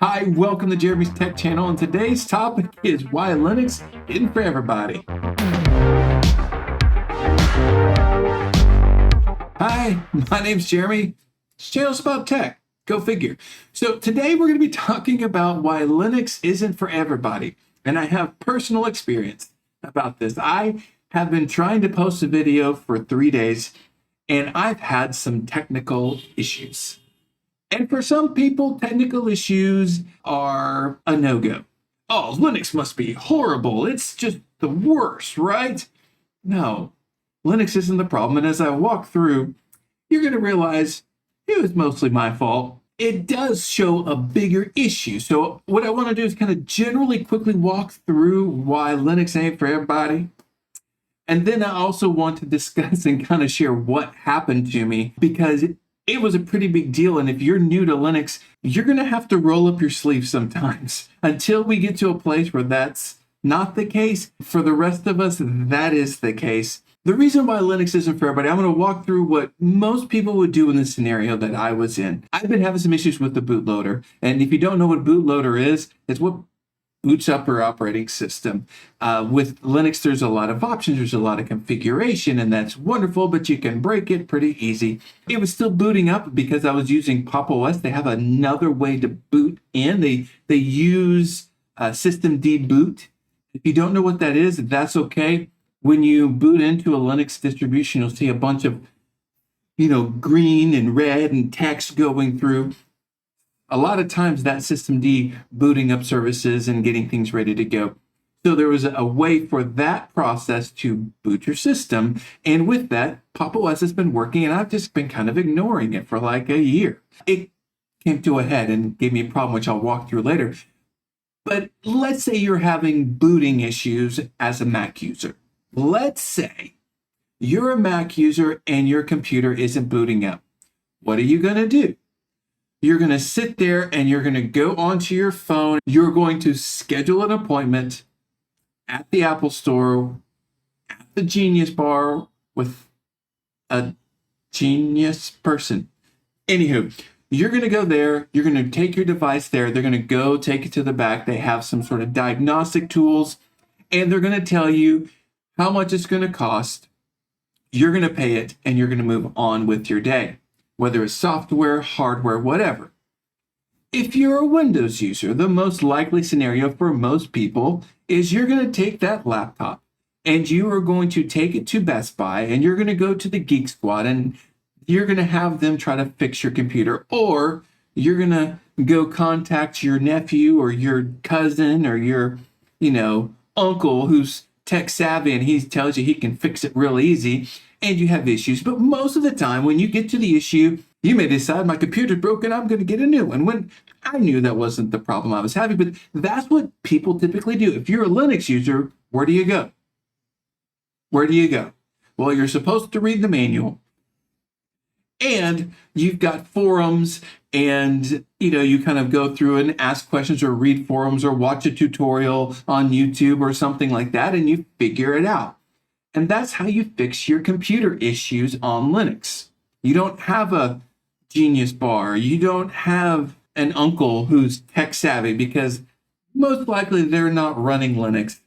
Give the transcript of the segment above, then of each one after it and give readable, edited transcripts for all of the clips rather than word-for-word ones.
Hi, welcome to Jeremy's Tech Channel, and today's topic is why Linux isn't for everybody. Hi, my name's Jeremy. This channel's about tech. Go figure. So today we're going to be talking about why Linux isn't for everybody, and I have personal experience about this. I have been trying to post a video for 3 days, and I've had some technical issues. And for some people, technical issues are a no-go. Oh, Linux must be horrible. It's just the worst, right? No, Linux isn't the problem. And as I walk through, you're going to realize it was mostly my fault. It does show a bigger issue. So what I want to do is kind of generally quickly walk through why Linux ain't for everybody. And then I also want to discuss and kind of share what happened to me, because it was a pretty big deal. And if you're new to Linux, you're going to have to roll up your sleeves sometimes until we get to a place where that's not the case. For the rest of us, that is the case. The reason why Linux isn't for everybody, I'm going to walk through what most people would do in the scenario that I was in. I've been having some issues with the bootloader. And if you don't know what bootloader is, it's what boots up your operating system. With Linux, there's a lot of options, there's a lot of configuration, and that's wonderful, but you can break it pretty easy. It was still booting up because I was using Pop! OS. They have another way to boot in. They use system deboot. If you don't know what that is, that's okay. When you boot into a Linux distribution, you'll see a bunch of, green and red and text going through. A lot of times that system D booting up services and getting things ready to go. So there was a way for that process to boot your system. And with that, Pop! OS has been working, and I've just been kind of ignoring it for like a year. It came to a head and gave me a problem, which I'll walk through later. But let's say you're having booting issues as a Mac user. Let's say you're a Mac user and your computer isn't booting up. What are you going to do? You're going to sit there and you're going to go onto your phone. You're going to schedule an appointment at the Apple Store, at the Genius Bar with a genius person. Anywho, you're going to go there. You're going to take your device there. They're going to go take it to the back. They have some sort of diagnostic tools, and they're going to tell you how much it's going to cost. You're going to pay it, and you're going to move on with your day, whether it's software, hardware, whatever. If you're a Windows user, the most likely scenario for most people is you're going to take that laptop and you are going to take it to Best Buy and you're going to go to the Geek Squad and you're going to have them try to fix your computer, or you're going to go contact your nephew or your cousin or your, uncle who's tech savvy and he tells you he can fix it real easy, and you have issues. But most of the time when you get to the issue, you may decide my computer's broken, I'm going to get a new one. When I knew that wasn't the problem I was having, but that's what people typically do. If you're a Linux user, where do you go? Where do you go? Well, you're supposed to read the manual, and you've got forums, and you kind of go through and ask questions or read forums or watch a tutorial on YouTube or something like that, and you figure it out. And that's how you fix your computer issues on Linux. You don't have a Genius Bar. You don't have an uncle who's tech savvy, because most likely they're not running Linux.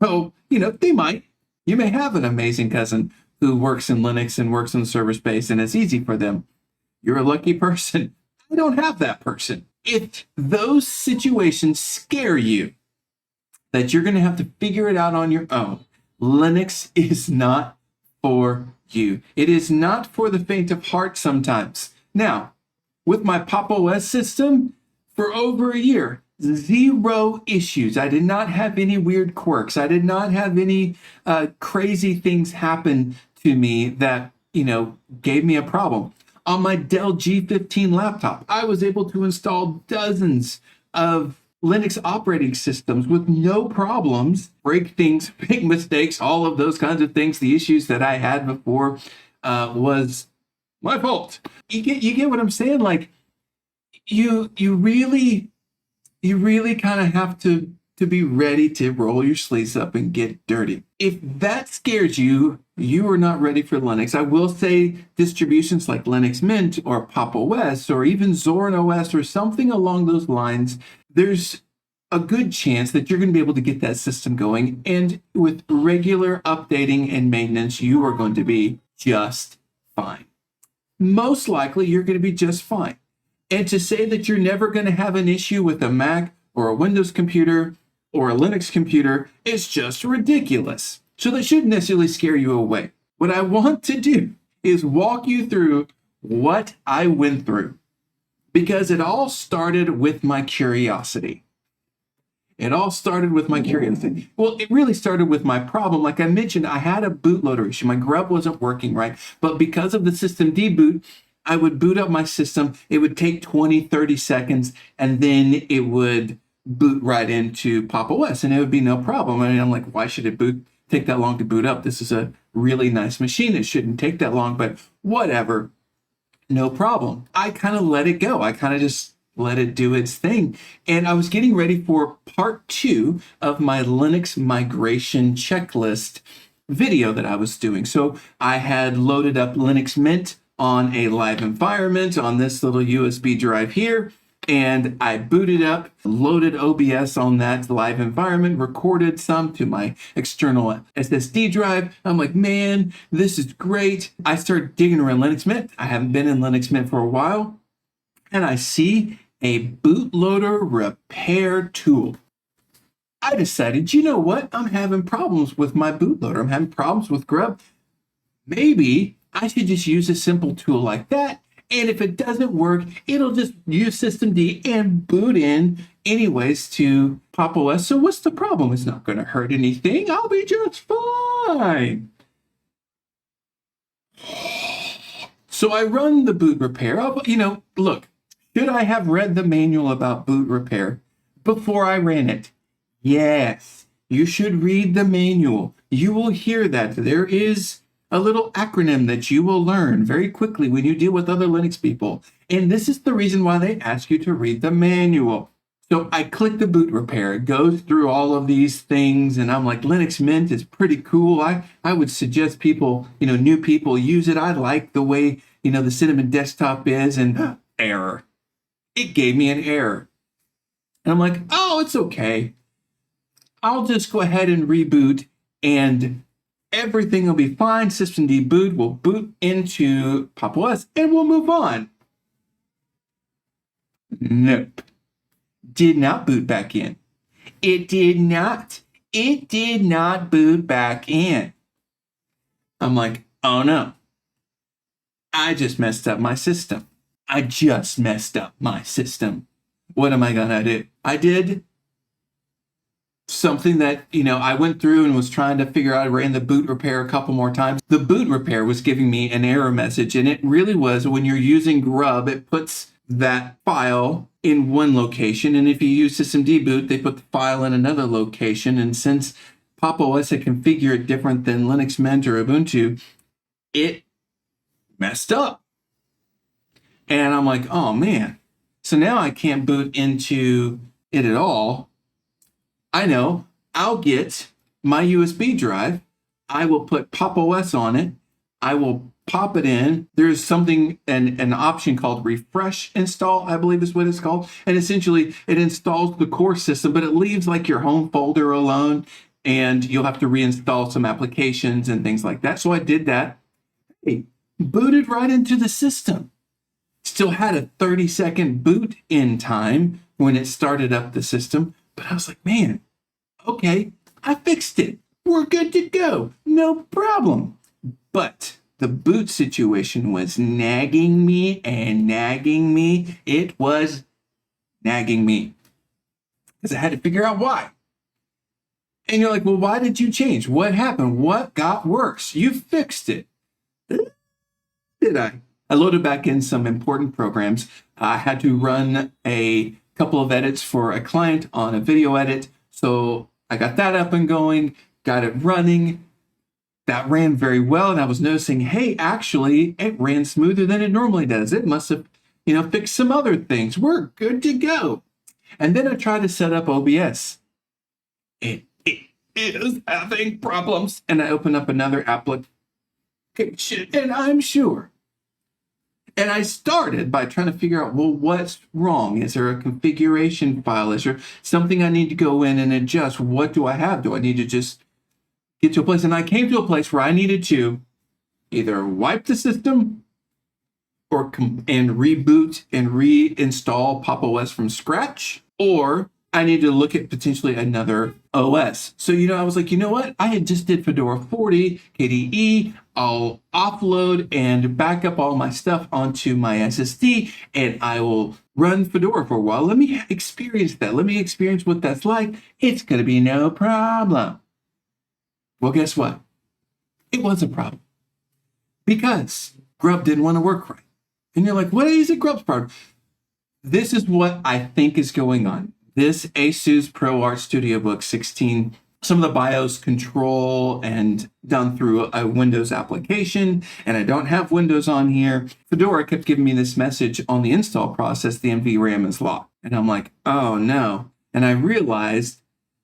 So, they might. You may have an amazing cousin who works in Linux and works in server space, and it's easy for them. You're a lucky person. I don't have that person. If those situations scare you, that you're going to have to figure it out on your own, Linux is not for you. It is not for the faint of heart sometimes. Now, with my Pop! OS system, for over a year, 0 issues. I did not have any weird quirks. I did not have any crazy things happen to me that, gave me a problem. On my Dell G15 laptop, I was able to install dozens of Linux operating systems with no problems, break things, make mistakes, all of those kinds of things. The issues that I had before was my fault. You get what I'm saying? Like, you really kind of have to to be ready to roll your sleeves up and get dirty. If that scares you, you are not ready for Linux. I will say distributions like Linux Mint or Pop! OS or even Zorin OS or something along those lines, there's a good chance that you're going to be able to get that system going. And with regular updating and maintenance, you are going to be just fine. Most likely, you're going to be just fine. And to say that you're never going to have an issue with a Mac or a Windows computer or a Linux computer is just ridiculous. So that shouldn't necessarily scare you away. What I want to do is walk you through what I went through, because it all started with my curiosity. It all started with my curiosity. Well, it really started with my problem. Like I mentioned, I had a bootloader issue. My grub wasn't working right. But because of the system deboot, I would boot up my system. It would take 20, 30 seconds, and then it would boot right into Pop! OS, and it would be no problem. I mean, I'm like, why should it take that long to boot up? This is a really nice machine. It shouldn't take that long, but whatever, no problem. I kind of let it go. I kind of just let it do its thing. And I was getting ready for part 2 of my Linux migration checklist video that I was doing. So I had loaded up Linux Mint on a live environment on this little USB drive here. And I booted up, loaded OBS on that live environment, recorded some to my external SSD drive. I'm like, man, this is great. I started digging around Linux Mint. I haven't been in Linux Mint for a while. And I see a bootloader repair tool. I decided, you know what? I'm having problems with my bootloader. I'm having problems with Grub. Maybe I should just use a simple tool like that. And if it doesn't work, it'll just use systemd and boot in anyways to Pop! OS. So what's the problem? It's not going to hurt anything. I'll be just fine. So I run the boot repair. Look, should I have read the manual about boot repair before I ran it? Yes, you should read the manual. You will hear that there is a little acronym that you will learn very quickly when you deal with other Linux people. And this is the reason why they ask you to read the manual. So I click the boot repair. It goes through all of these things, and I'm like, Linux Mint is pretty cool. I would suggest people, new people use it. I like the way, the Cinnamon desktop is, and error. It gave me an error. And I'm like, oh, it's okay. I'll just go ahead and reboot, and everything will be fine. Systemd boot will boot into Pop! OS, and we'll move on. Nope. Did not boot back in. It did not. It did not boot back in. I'm like, oh no. I just messed up my system. What am I gonna do? I did something that, I went through and was trying to figure out. I ran the boot repair a couple more times. The boot repair was giving me an error message, and it really was when you're using Grub, it puts that file in one location, and if you use systemd boot, they put the file in another location. And since Pop! OS had configured it different than Linux Mint or Ubuntu, it messed up. And I'm like, oh man. So now I can't boot into it at all. I know, I'll get my USB drive. I will put Pop! OS on it. I will pop it in. There's something, an option called refresh install, I believe is what it's called. And essentially it installs the core system, but it leaves like your home folder alone, and you'll have to reinstall some applications and things like that. So I did that. Hey, booted right into the system. Still had a 30-second boot in time when it started up the system. But I was like, man, okay, I fixed it. We're good to go. No problem. But the boot situation was nagging me and nagging me. It was nagging me because I had to figure out why. And you're like, well, why did you change? What happened? What got worse? You fixed it. Did I? I loaded back in some important programs. I had to run a couple of edits for a client on a video edit. So I got that up and going, got it running. That ran very well. And I was noticing, hey, actually, it ran smoother than it normally does. It must have, fixed some other things. We're good to go. And then I tried to set up OBS. it is having problems. And I open up another application, and I'm sure. And I started by trying to figure out, well, what's wrong? Is there a configuration file? Is there something I need to go in and adjust? What do I have? Do I need to just get to a place? And I came to a place where I needed to either wipe the system and reboot and reinstall Pop! OS from scratch, or I need to look at potentially another OS. So, I was like, you know what? I had just did Fedora 40, KDE. I'll offload and back up all my stuff onto my SSD, and I will run Fedora for a while. Let me experience that. Let me experience what that's like. It's going to be no problem. Well, guess what? It was a problem because Grub didn't want to work right. And you're like, what is it Grub's problem? This is what I think is going on. This Asus ProArt StudioBook 16, some of the BIOS control and done through a Windows application, and I don't have Windows on here. Fedora kept giving me this message on the install process, the NVRAM is locked. And I'm like, oh no. And I realized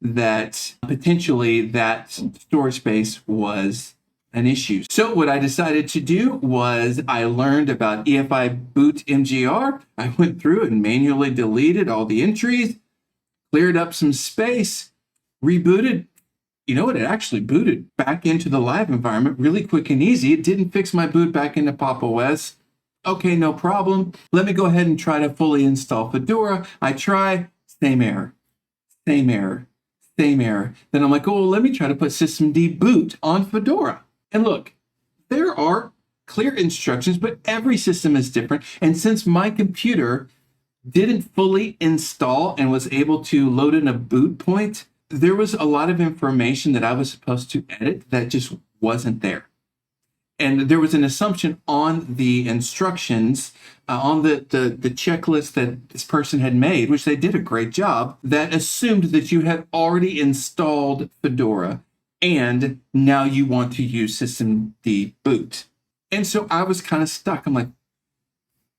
that potentially that storage space was an issue. So what I decided to do was I learned about EFI boot MGR. I went through and manually deleted all the entries, cleared up some space, rebooted. You know what? It actually booted back into the live environment really quick and easy. It didn't fix my boot back into Pop! OS. Okay, no problem. Let me go ahead and try to fully install Fedora. I try, same error, same error, same error. Then I'm like, oh, let me try to put systemd boot on Fedora. And look, there are clear instructions, but every system is different. And since my computer didn't fully install and was able to load in a boot point, there was a lot of information that I was supposed to edit that just wasn't there. And there was an assumption on the instructions, on the checklist that this person had made, which they did a great job, that assumed that you had already installed Fedora and now you want to use systemd boot. And so I was kind of stuck. I'm like,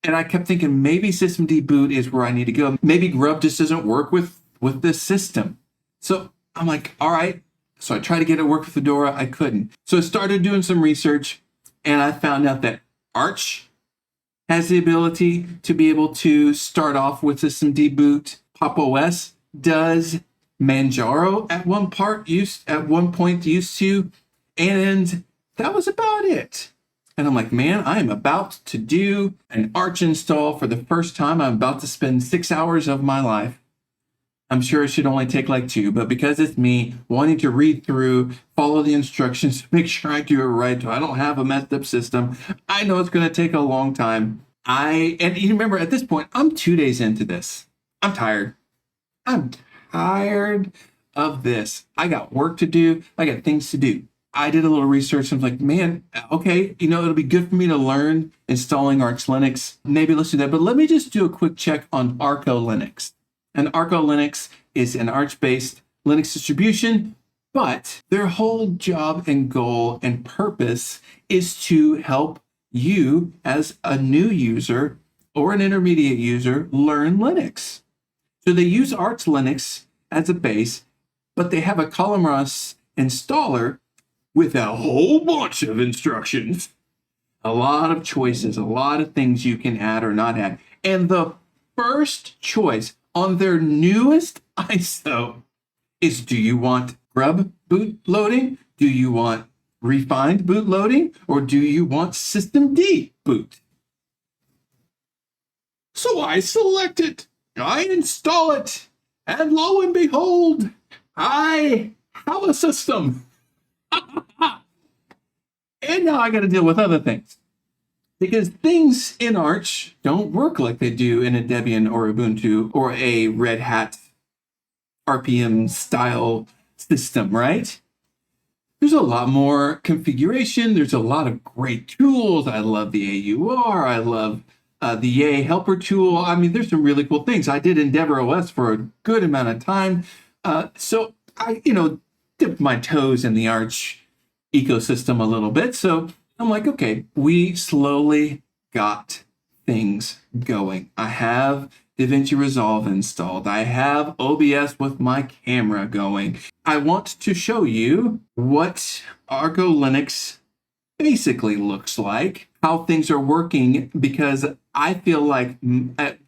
and I kept thinking maybe systemd boot is where I need to go. Maybe Grub just doesn't work with this system. So I'm like, all right. So I tried to get it to work with Fedora. I couldn't. So I started doing some research, and I found out that Arch has the ability to be able to start off with systemd boot. Pop! OS does. Manjaro at one point used to, and that was about it. And I'm like, man, I am about to do an Arch install for the first time. I'm about to spend 6 hours of my life. I'm sure it should only take like 2, but because it's me wanting to read through, follow the instructions, make sure I do it right, so I don't have a messed up system, I know it's going to take a long time. And you remember at this point, I'm 2 days into this. I'm tired. I'm tired of this. I got work to do. I got things to do. I did a little research. And I was like, man, okay, it'll be good for me to learn installing Arch Linux. Maybe let's do that. But let me just do a quick check on Arco Linux. And Arco Linux is an Arch-based Linux distribution, but their whole job and goal and purpose is to help you as a new user or an intermediate user learn Linux. So they use Arch Linux as a base, but they have a Column-ROS installer with a whole bunch of instructions, a lot of choices, a lot of things you can add or not add. And the first choice on their newest ISO is, do you want Grub boot loading? Do you want refined boot loading? Or do you want systemd boot? So I select it. I install it, and lo and behold, I have a system. And now I got to deal with other things, because things in Arch don't work like they do in a Debian or Ubuntu or a Red Hat RPM style system, right? There's a lot more configuration. There's a lot of great tools. I love the AUR. I love the Yay helper tool. I mean, there's some really cool things. I did Endeavor OS for a good amount of time. So I, dipped my toes in the Arch ecosystem a little bit. So I'm like, okay, we slowly got things going. I have DaVinci Resolve installed. I have OBS with my camera going. I want to show you what Arco Linux basically looks like, how things are working, because I feel like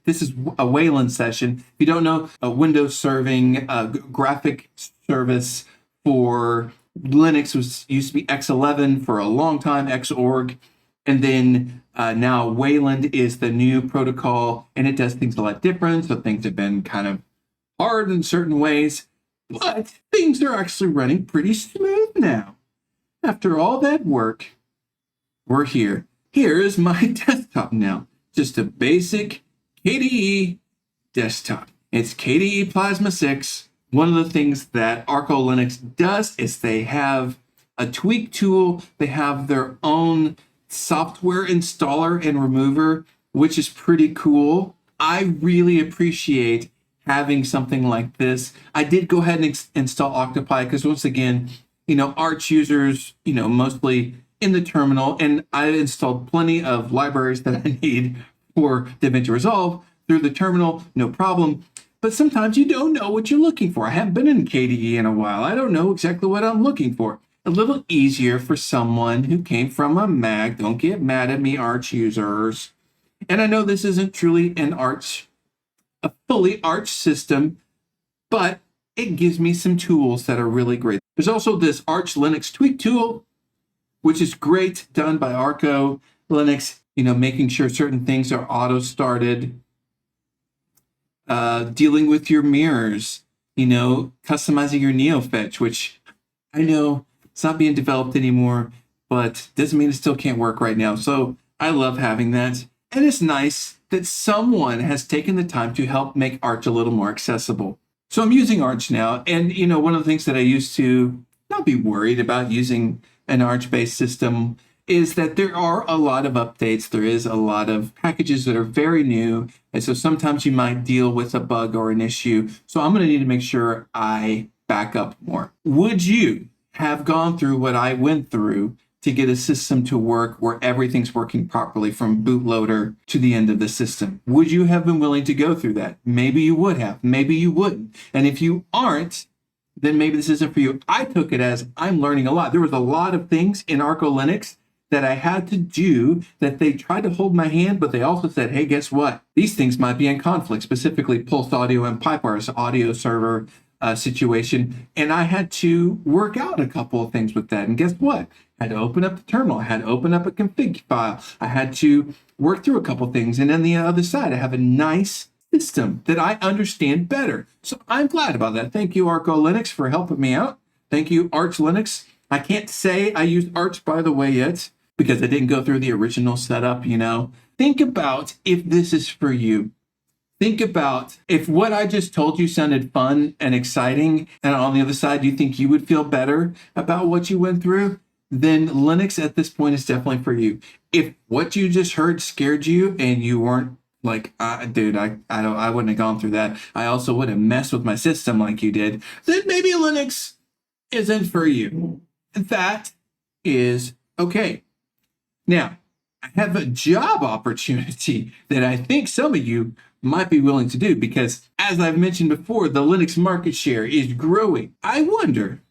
this is a Wayland session. If you don't know, a Windows serving graphic service for Linux used to be X11 for a long time, Xorg, and then now Wayland is the new protocol, and it does things a lot different. So things have been kind of hard in certain ways, but things are actually running pretty smooth now. After all that work, we're here. Here is my desktop now. Just a basic KDE desktop. It's KDE Plasma 6. One of the things that Arco Linux does is they have a tweak tool. They have their own software installer and remover, which is pretty cool. I really appreciate having something like this. I did go ahead and install Octopi because once again, Arch users, mostly in the terminal, and I installed plenty of libraries that I need for DaVinci Resolve through the terminal, no problem. But sometimes you don't know what you're looking for. I haven't been in KDE in a while. I don't know exactly what I'm looking for. A little easier for someone who came from a Mac. Don't get mad at me, Arch users. And I know this isn't truly a fully Arch system, but it gives me some tools that are really great. There's also this Arch Linux tweak tool, which is great, done by Arco Linux, making sure certain things are auto-started, dealing with your mirrors, customizing your NeoFetch, which I know it's not being developed anymore, but doesn't mean it still can't work right now. So I love having that. And it's nice that someone has taken the time to help make Arch a little more accessible. So I'm using Arch now. And, one of the things that I used to not be worried about using an Arch-based system is that there are a lot of updates. There is a lot of packages that are very new. And so sometimes you might deal with a bug or an issue. So I'm going to need to make sure I back up more. Would you have gone through what I went through to get a system to work where everything's working properly from bootloader to the end of the system? Would you have been willing to go through that? Maybe you would have, maybe you wouldn't. And if you aren't, then maybe this isn't for you. I took it as I'm learning a lot. There was a lot of things in Arco Linux that I had to do that they tried to hold my hand, but they also said, hey, guess what? These things might be in conflict, specifically Pulse Audio and Pipewire's audio server situation. And I had to work out a couple of things with that. And guess what? I had to open up the terminal. I had to open up a config file. I had to work through a couple of things. And on the other side, I have a nice system that I understand better. So I'm glad about that. Thank you, Arco Linux, for helping me out. Thank you, Arch Linux. I can't say I used Arch, by the way, yet, because I didn't go through the original setup, Think about if this is for you. Think about if what I just told you sounded fun and exciting, and on the other side, you think you would feel better about what you went through, then Linux at this point is definitely for you. If what you just heard scared you and you weren't like, dude, I wouldn't have gone through that. I also wouldn't mess with my system like you did. Then maybe Linux isn't for you. That is okay. Now, I have a job opportunity that I think some of you might be willing to do because, as I've mentioned before, the Linux market share is growing. I wonder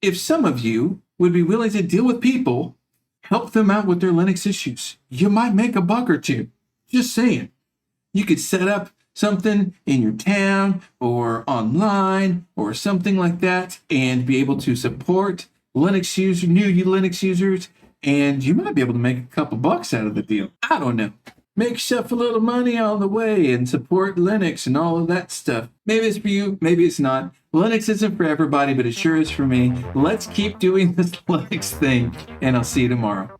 if some of you would be willing to deal with people, help them out with their Linux issues. You might make a buck or two. Just saying. You could set up something in your town or online or something like that and be able to support Linux users, new Linux users, and you might be able to make a couple bucks out of the deal. I don't know. Make yourself a little money on the way and support Linux and all of that stuff. Maybe it's for you, maybe it's not. Linux isn't for everybody, but it sure is for me. Let's keep doing this Linux thing, and I'll see you tomorrow.